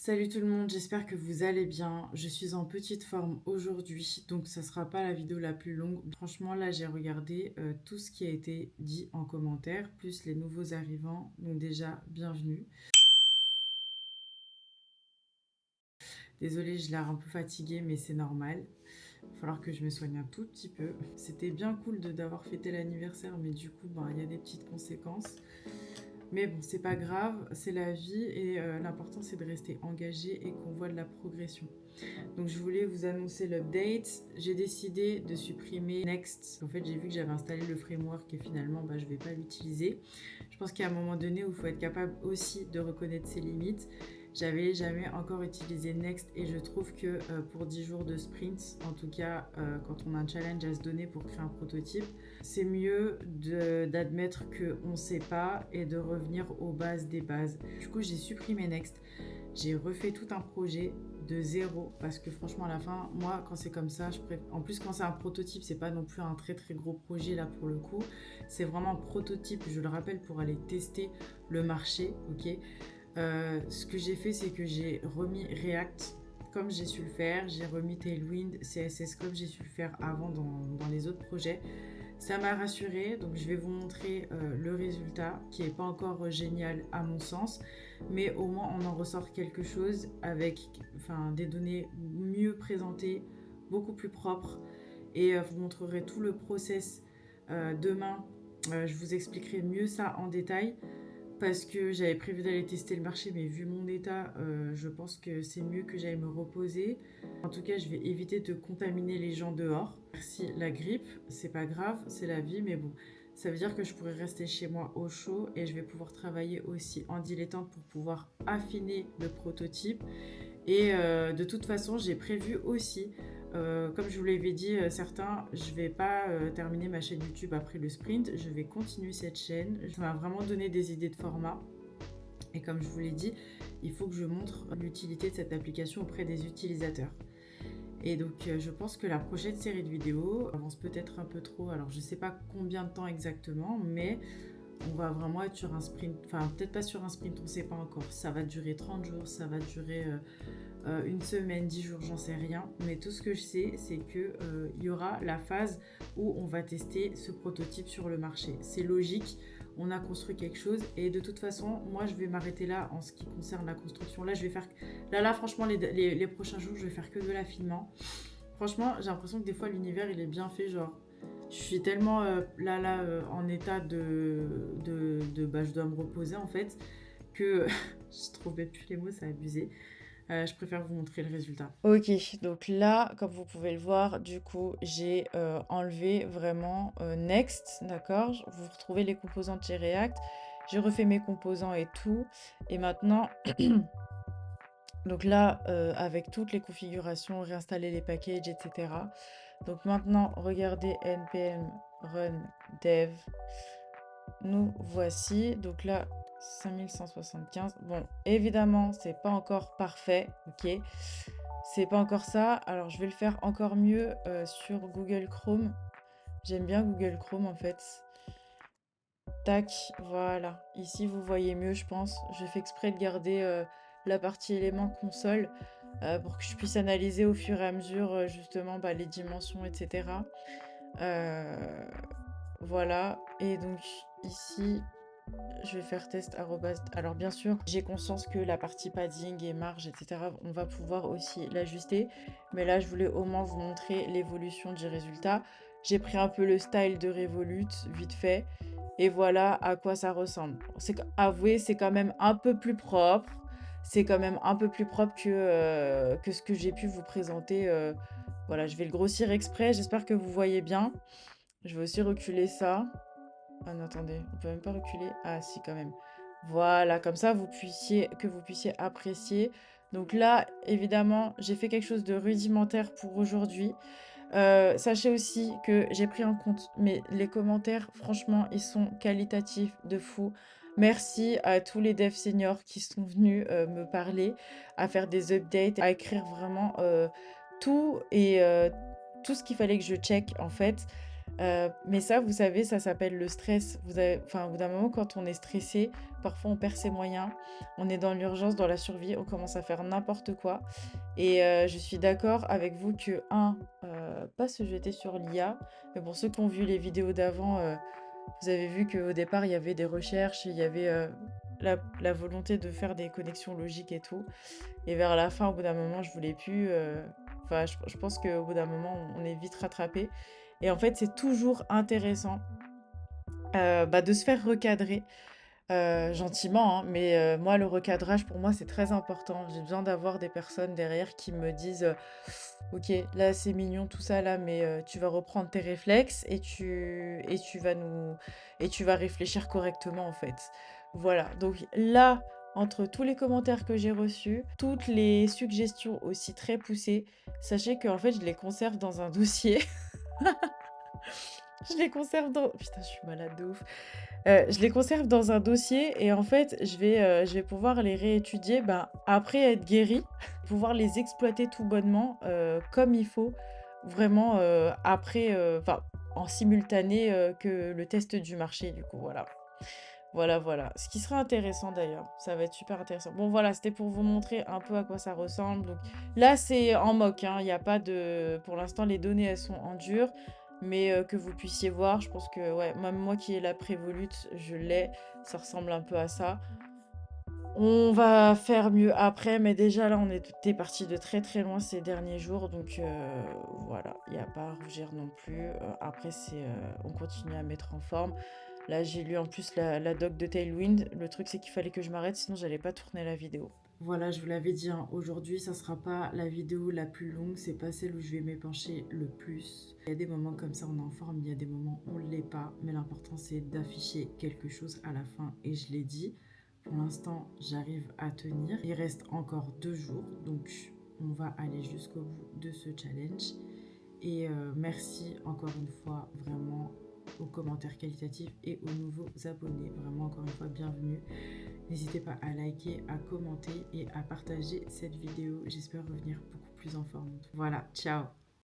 Salut tout le monde, j'espère que vous allez bien. Je suis en petite forme aujourd'hui, donc ça sera pas la vidéo la plus longue. Franchement, là, j'ai regardé tout ce qui a été dit en commentaire, plus les nouveaux arrivants. Donc déjà, bienvenue. Désolée, je l'air un peu fatiguée, mais c'est normal. Il va falloir que je me soigne un tout petit peu. C'était bien cool d'avoir fêté l'anniversaire, mais du coup, ben, il y a des petites conséquences. Mais bon, c'est pas grave, c'est la vie et l'important c'est de rester engagé et qu'on voit de la progression. Donc je voulais vous annoncer l'update. J'ai décidé de supprimer Next. En fait, j'ai vu que j'avais installé le framework et finalement, je ne vais pas l'utiliser. Je pense qu'il y a un moment donné où il faut être capable aussi de reconnaître ses limites. J'avais jamais encore utilisé Next et je trouve que pour 10 jours de sprint, en tout cas quand on a un challenge à se donner pour créer un prototype, c'est mieux d'admettre qu'on ne sait pas et de revenir aux bases des bases. Du coup, j'ai supprimé Next. J'ai refait tout un projet de zéro parce que franchement à la fin, moi quand c'est comme ça, en plus quand c'est un prototype, c'est pas non plus un très très gros projet là pour le coup. C'est vraiment un prototype, je le rappelle, pour aller tester le marché, ok. Ce que j'ai fait, c'est que j'ai remis React comme j'ai su le faire, j'ai remis Tailwind, CSS comme j'ai su le faire avant dans les autres projets. Ça m'a rassurée, donc je vais vous montrer le résultat qui n'est pas encore génial à mon sens, mais au moins on en ressort quelque chose avec des données mieux présentées, beaucoup plus propres, et vous montrerai tout le process demain. Je vous expliquerai mieux ça en détail parce que j'avais prévu d'aller tester le marché, mais vu mon état, je pense que c'est mieux que j'aille me reposer. En tout cas, je vais éviter de contaminer les gens dehors. Merci la grippe, c'est pas grave, c'est la vie, mais bon, ça veut dire que je pourrais rester chez moi au chaud et je vais pouvoir travailler aussi en dilettante pour pouvoir affiner le prototype. Et de toute façon, j'ai prévu aussi, comme je vous l'avais dit, certains, je vais pas terminer ma chaîne YouTube après le sprint, je vais continuer cette chaîne. Ça m'a vraiment donné des idées de format. Et comme je vous l'ai dit, il faut que je montre l'utilité de cette application auprès des utilisateurs. Et donc, je pense que la prochaine série de vidéos avance peut-être un peu trop. Alors, je ne sais pas combien de temps exactement, mais on va vraiment être sur un sprint. Enfin, peut-être pas sur un sprint, on ne sait pas encore. Ça va durer 30 jours, ça va durer une semaine, 10 jours, j'en sais rien. Mais tout ce que je sais, c'est qu'il y aura la phase où on va tester ce prototype sur le marché. C'est logique, on a construit quelque chose et de toute façon, moi je vais m'arrêter là en ce qui concerne la construction. Là, je vais faire. Là franchement, les prochains jours, je vais faire que de l'affinement. Franchement, j'ai l'impression que des fois, l'univers il est bien fait. Genre, je suis tellement en état je dois me reposer en fait que je trouve même plus les mots, c'est abusé. Je préfère vous montrer le résultat. Ok, donc là, comme vous pouvez le voir, du coup, j'ai enlevé vraiment Next, d'accord? Vous retrouvez les composants de chez React. J'ai refait mes composants et tout. Et maintenant, donc là, avec toutes les configurations, réinstaller les packages, etc. Donc maintenant, regardez npm run dev. Nous voici. Donc là, 5175. Bon, évidemment, c'est pas encore parfait, ok? C'est pas encore ça. Alors, je vais le faire encore mieux sur Google Chrome. J'aime bien Google Chrome en fait. Tac, voilà. Ici, vous voyez mieux, je pense. Je fais exprès de garder la partie éléments console pour que je puisse analyser au fur et à mesure justement les dimensions, etc. Voilà. Et donc ici, je vais faire test arrobas. Alors bien sûr, j'ai conscience que la partie padding et marge, etc., on va pouvoir aussi l'ajuster. Mais là, je voulais au moins vous montrer l'évolution du résultat. J'ai pris un peu le style de Revolut, vite fait. Et voilà à quoi ça ressemble. Avouez, c'est quand même un peu plus propre. C'est quand même un peu plus propre que ce que j'ai pu vous présenter. Voilà, je vais le grossir exprès. J'espère que vous voyez bien. Je vais aussi reculer ça. Ah non, attendez, on peut même pas reculer. Ah si, quand même. Voilà, comme ça, que vous puissiez apprécier. Donc là, évidemment, j'ai fait quelque chose de rudimentaire pour aujourd'hui. Sachez aussi que j'ai pris en compte, mais les commentaires, franchement, ils sont qualitatifs de fou. Merci à tous les devs seniors qui sont venus me parler, à faire des updates, à écrire vraiment tout et tout ce qu'il fallait que je check en fait. Mais ça, vous savez, ça s'appelle le stress. Enfin, au bout d'un moment, quand on est stressé, parfois on perd ses moyens, on est dans l'urgence, dans la survie, on commence à faire n'importe quoi. Et je suis d'accord avec vous que, pas se jeter sur l'IA, mais pour ceux qui ont vu les vidéos d'avant, vous avez vu qu'au départ, il y avait des recherches, il y avait la volonté de faire des connexions logiques et tout. Et vers la fin, au bout d'un moment, je voulais plus. Enfin, je pense qu'au bout d'un moment, on est vite rattrapé. Et en fait, c'est toujours intéressant de se faire recadrer gentiment, hein, mais moi, le recadrage, pour moi, c'est très important. J'ai besoin d'avoir des personnes derrière qui me disent ok, là, c'est mignon tout ça, là, mais tu vas reprendre tes réflexes et tu vas réfléchir correctement, en fait. Voilà. Donc là, entre tous les commentaires que j'ai reçus, toutes les suggestions aussi très poussées, sachez qu'en fait, je les conserve dans un dossier. Je les conserve dans... Putain, je suis malade de ouf. Je les conserve dans un dossier et en fait, je vais pouvoir les réétudier après être guérie, pouvoir les exploiter tout bonnement comme il faut, vraiment après, enfin, en simultané que le test du marché, du coup, voilà. Voilà, voilà. Ce qui sera intéressant d'ailleurs, ça va être super intéressant. Bon, voilà, c'était pour vous montrer un peu à quoi ça ressemble. Donc, là, c'est en mock, hein. Il n'y a pas de... Pour l'instant, les données, elles sont en dur. Mais que vous puissiez voir, je pense que, ouais, même moi qui ai la Prévolute, je l'ai. Ça ressemble un peu à ça. On va faire mieux après, mais déjà là, on était parti de très très loin ces derniers jours. Donc voilà, il n'y a pas à rougir non plus. Après, on continue à mettre en forme. Là, j'ai lu en plus la doc de Tailwind. Le truc, c'est qu'il fallait que je m'arrête, sinon j'allais pas tourner la vidéo. Voilà, je vous l'avais dit, hein, aujourd'hui, ça sera pas la vidéo la plus longue, c'est pas celle où je vais m'épancher le plus. Il y a des moments comme ça, on est en forme, il y a des moments où on ne l'est pas, mais l'important, c'est d'afficher quelque chose à la fin, et je l'ai dit. Pour l'instant, j'arrive à tenir. Il reste encore 2 jours, donc on va aller jusqu'au bout de ce challenge. Et merci encore une fois, vraiment, aux commentaires qualitatifs et aux nouveaux abonnés. Vraiment, encore une fois, bienvenue. N'hésitez pas à liker, à commenter et à partager cette vidéo. J'espère revenir beaucoup plus en forme. Voilà, ciao!